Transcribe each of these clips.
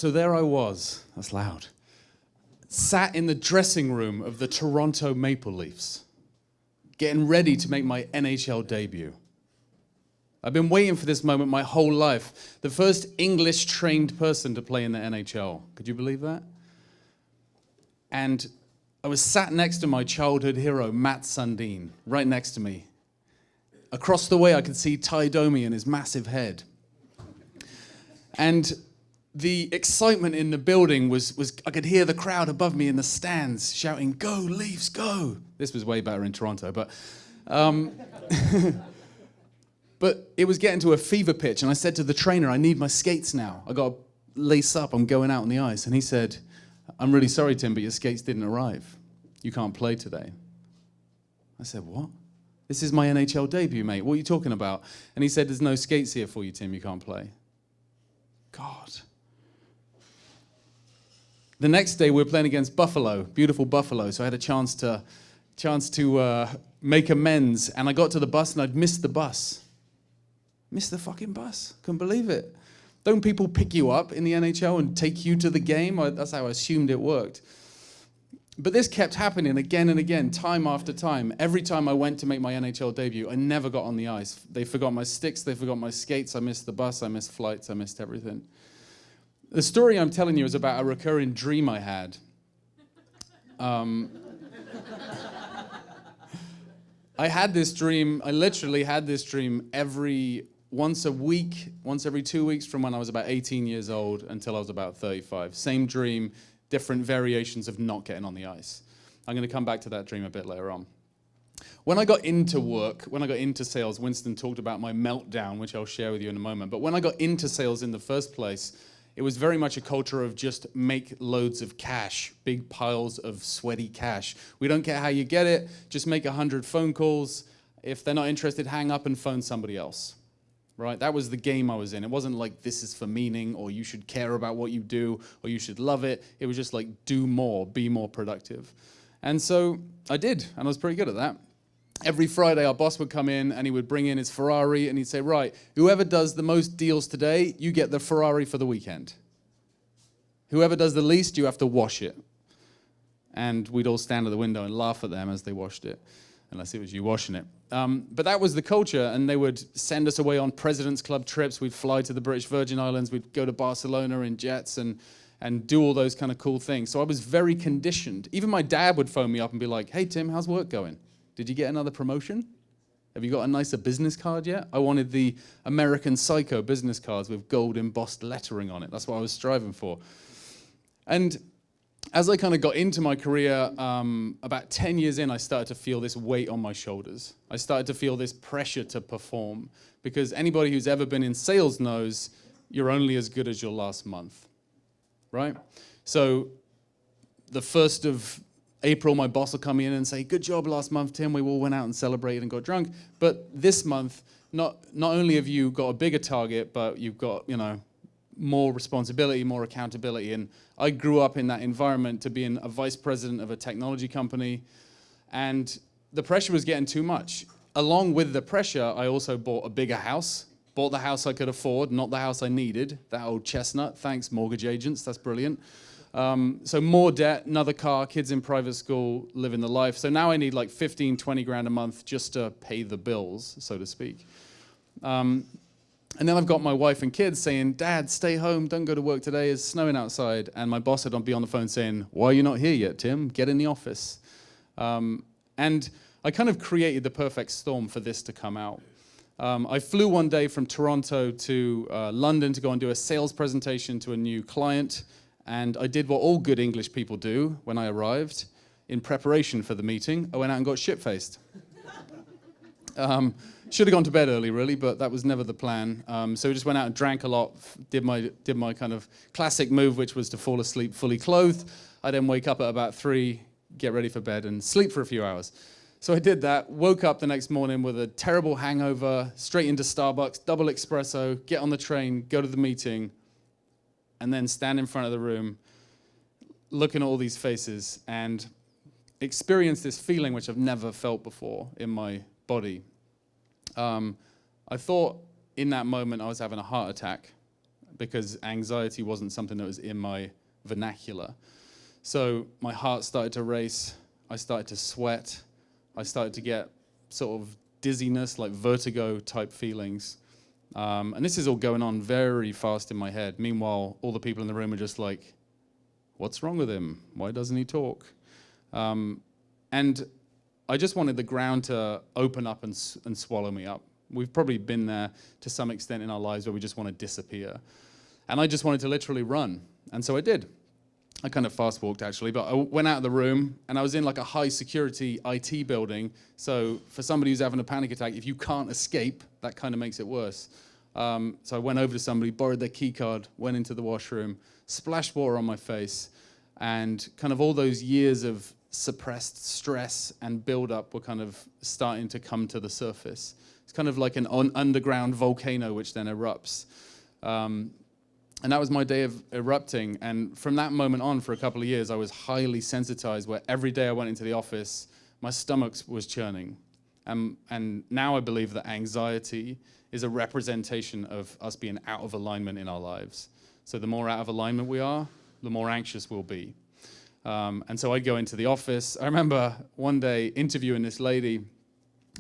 So there I was, that's loud, sat in the dressing room of the Toronto Maple Leafs, getting ready to make my NHL debut. I've been waiting for this moment my whole life. The first English-trained person to play in the NHL. Could you believe that? And I was sat next to my childhood hero, Matt Sundin, right next to me. Across the way, I could see Ty Domi and his massive head. And the excitement in the building was I could hear the crowd above me in the stands shouting, "Go, Leafs, go!" This was way better in Toronto, but but it was getting to a fever pitch, and I said to the trainer, "I need my skates now. I got to lace up, I'm going out on the ice." And he said, "I'm really sorry, Tim, but your skates didn't arrive. You can't play today." I said, "What? This is my NHL debut, mate. What are you talking about?" And he said, "There's no skates here for you, Tim. You can't play." God. The next day, we were playing against Buffalo, beautiful Buffalo, so I had a chance to make amends, and I got to the bus, and I'd missed the bus. Missed the fucking bus. Couldn't believe it. Don't people pick you up in the NHL and take you to the game? That's how I assumed it worked. But this kept happening again and again, time after time. Every time I went to make my NHL debut, I never got on the ice. They forgot my sticks, they forgot my skates, I missed the bus, I missed flights, I missed everything. The story I'm telling you is about a recurring dream I had. I had this dream, I literally had this dream once a week, once every 2 weeks from when I was about 18 years old until I was about 35. Same dream, different variations of not getting on the ice. I'm going to come back to that dream a bit later on. When I got into work, when I got into sales, Winston talked about my meltdown, which I'll share with you in a moment. But when I got into sales in the first place, it was very much a culture of just make loads of cash, big piles of sweaty cash. We don't care how you get it, just make 100 phone calls. If they're not interested, hang up and phone somebody else. Right? That was the game I was in. It wasn't like this is for meaning, or you should care about what you do, or you should love it. It was just like do more, be more productive. And so I did, and I was pretty good at that. Every Friday, our boss would come in, and he would bring in his Ferrari, and he'd say, "Right, whoever does the most deals today, you get the Ferrari for the weekend. Whoever does the least, you have to wash it." And we'd all stand at the window and laugh at them as they washed it, unless it was you washing it. But that was the culture, and they would send us away on President's Club trips. We'd fly to the British Virgin Islands. We'd go to Barcelona in jets and do all those kind of cool things. So I was very conditioned. Even my dad would phone me up and be like, "Hey, Tim, how's work going? Did you get another promotion? Have you got a nicer business card yet?" I wanted the American Psycho business cards with gold embossed lettering on it. That's what I was striving for. And as I kind of got into my career, about 10 years in, I started to feel this weight on my shoulders. I started to feel this pressure to perform, because anybody who's ever been in sales knows you're only as good as your last month, right? So the 1st of April, my boss will come in and say, "Good job last month, Tim. We all went out and celebrated and got drunk. But this month, not only have you got a bigger target, but you've got, more responsibility, more accountability." And I grew up in that environment to being a vice president of a technology company, and the pressure was getting too much. Along with the pressure, I also bought a bigger house, bought the house I could afford, not the house I needed, that old chestnut. Thanks, mortgage agents, that's brilliant. So more debt, another car, kids in private school, living the life. So now I need like 15, 20 grand a month just to pay the bills, so to speak. And then I've got my wife and kids saying, "Dad, stay home, don't go to work today, it's snowing outside." And my boss would be on the phone saying, "Why are you not here yet, Tim? Get in the office." And I kind of created the perfect storm for this to come out. I flew one day from Toronto to London to go and do a sales presentation to a new client. And I did what all good English people do when I arrived. In preparation for the meeting, I went out and got shit-faced. Should have gone to bed early, really, but that was never the plan. So we just went out and drank a lot, did my kind of classic move, which was to fall asleep fully clothed. I then wake up at about 3, get ready for bed, and sleep for a few hours. So I did that, woke up the next morning with a terrible hangover, straight into Starbucks, double espresso, get on the train, go to the meeting, and then stand in front of the room, looking at all these faces, and experience this feeling which I've never felt before in my body. I thought in that moment I was having a heart attack. because anxiety wasn't something that was in my vernacular. So my heart started to race, I started to sweat, I started to get sort of dizziness, like vertigo type feelings. And this is all going on very fast in my head. Meanwhile, all the people in the room are just like, what's wrong with him? Why doesn't he talk? And I just wanted the ground to open up and swallow me up. We've probably been there to some extent in our lives where we just want to disappear. And I just wanted to literally run. And so I did. I kind of fast walked actually, but I went out of the room and I was in like a high security IT building. So for somebody who's having a panic attack, if you can't escape, that kind of makes it worse. So I went over to somebody, borrowed their key card, went into the washroom, splashed water on my face, and kind of all those years of suppressed stress and build-up were kind of starting to come to the surface. It's kind of like an underground volcano which then erupts. And that was my day of erupting. And from that moment on, for a couple of years, I was highly sensitized, where every day I went into the office, my stomach was churning. And now I believe that anxiety is a representation of us being out of alignment in our lives. So the more out of alignment we are, the more anxious we'll be. And so I'd go into the office. I remember one day interviewing this lady,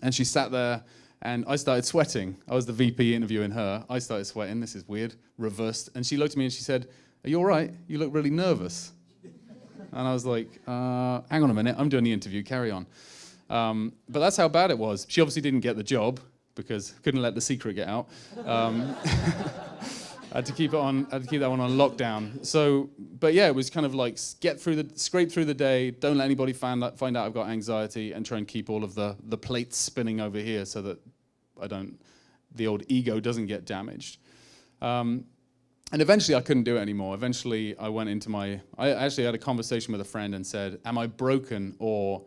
and she sat there, and I started sweating. I was the VP interviewing her. I started sweating. This is weird. Reversed. And she looked at me and she said, "Are you all right? You look really nervous." And I was like, hang on a minute. I'm doing the interview. Carry on. But that's how bad it was. She obviously didn't get the job because couldn't let the secret get out. I had to keep that one on lockdown. So, but yeah, it was kind of like scrape through the day. Don't let anybody find out I've got anxiety, and try and keep all of the plates spinning over here so that the old ego doesn't get damaged. And eventually I couldn't do it anymore. Eventually I went into I actually had a conversation with a friend and said, am I broken, or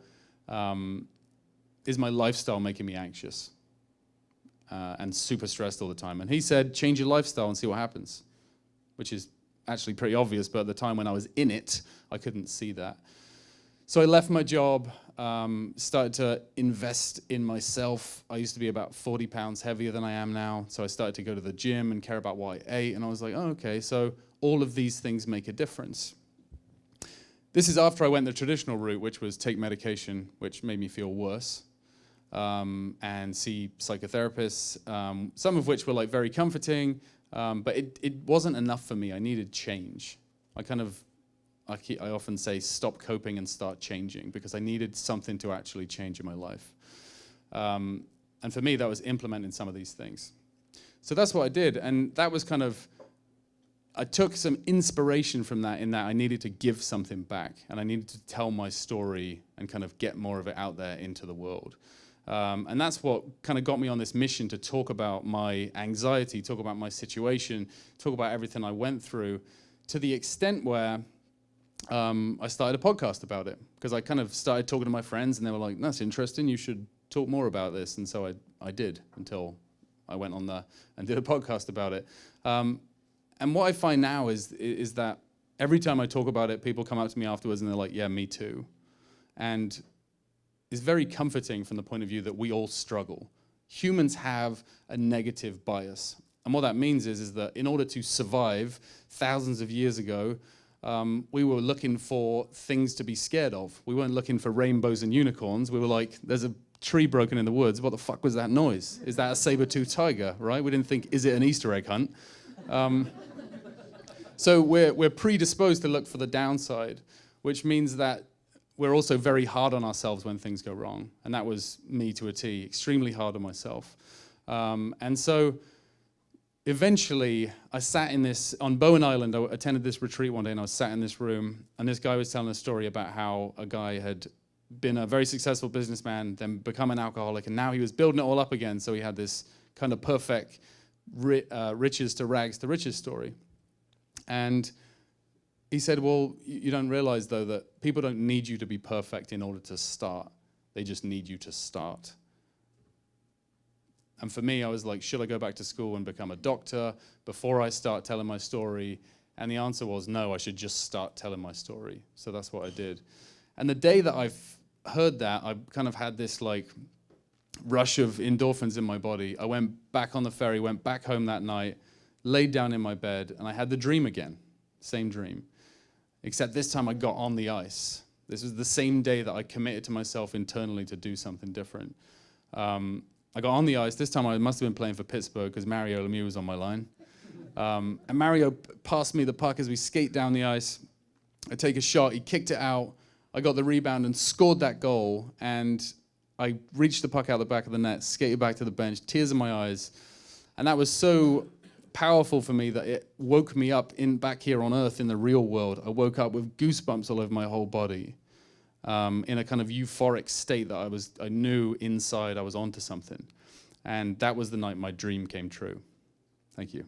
is my lifestyle making me anxious? And super stressed all the time. And he said, change your lifestyle and see what happens, which is actually pretty obvious, but at the time when I was in it, I couldn't see that. So I left my job, started to invest in myself. I used to be about 40 pounds heavier than I am now, so I started to go to the gym and care about what I ate, and I was like, oh, okay, so all of these things make a difference. This is after I went the traditional route, which was take medication, which made me feel worse. And see psychotherapists, some of which were like very comforting, but it wasn't enough for me. I needed change. I often say stop coping and start changing, because I needed something to actually change in my life. And for me, that was implementing some of these things. So that's what I did, and that was I took some inspiration from that, in that I needed to give something back, and I needed to tell my story and kind of get more of it out there into the world. And that's what kind of got me on this mission to talk about my anxiety, talk about my situation, talk about everything I went through, to the extent where I started a podcast about it, because I kind of started talking to my friends and they were like, that's interesting, you should talk more about this. And so I did, until I went on and did a podcast about it. And what I find now is that every time I talk about it, people come up to me afterwards and they're like, yeah, me too. And it's very comforting from the point of view that we all struggle. Humans have a negative bias. And what that means is that in order to survive thousands of years ago, we were looking for things to be scared of. We weren't looking for rainbows and unicorns. We were like, there's a tree broken in the woods. What the fuck was that noise? Is that a saber-toothed tiger, right? We didn't think, is it an Easter egg hunt? So we're predisposed to look for the downside, which means that we're also very hard on ourselves when things go wrong. And that was me to a T, extremely hard on myself. And so eventually I sat on Bowen Island. I attended this retreat one day and I was sat in this room, and this guy was telling a story about how a guy had been a very successful businessman, then become an alcoholic, and now he was building it all up again. So he had this kind of perfect riches to rags to riches story. And he said, well, you don't realize, though, that people don't need you to be perfect in order to start. They just need you to start. And for me, I was like, should I go back to school and become a doctor before I start telling my story? And the answer was no, I should just start telling my story. So that's what I did. And the day that I've heard that, I kind of had this like rush of endorphins in my body. I went back on the ferry, went back home that night, laid down in my bed, and I had the dream again. Same dream. Except this time I got on the ice. This was the same day that I committed to myself internally to do something different. I got on the ice. This time I must have been playing for Pittsburgh because Mario Lemieux was on my line. And Mario passed me the puck as we skate down the ice. I take a shot. He kicked it out. I got the rebound and scored that goal. And I reached the puck out the back of the net, skated back to the bench, tears in my eyes. And that was so powerful for me that it woke me up back here on Earth in the real world. I woke up with goosebumps all over my whole body, in a kind of euphoric state that I knew inside I was onto something. And that was the night my dream came true. Thank you.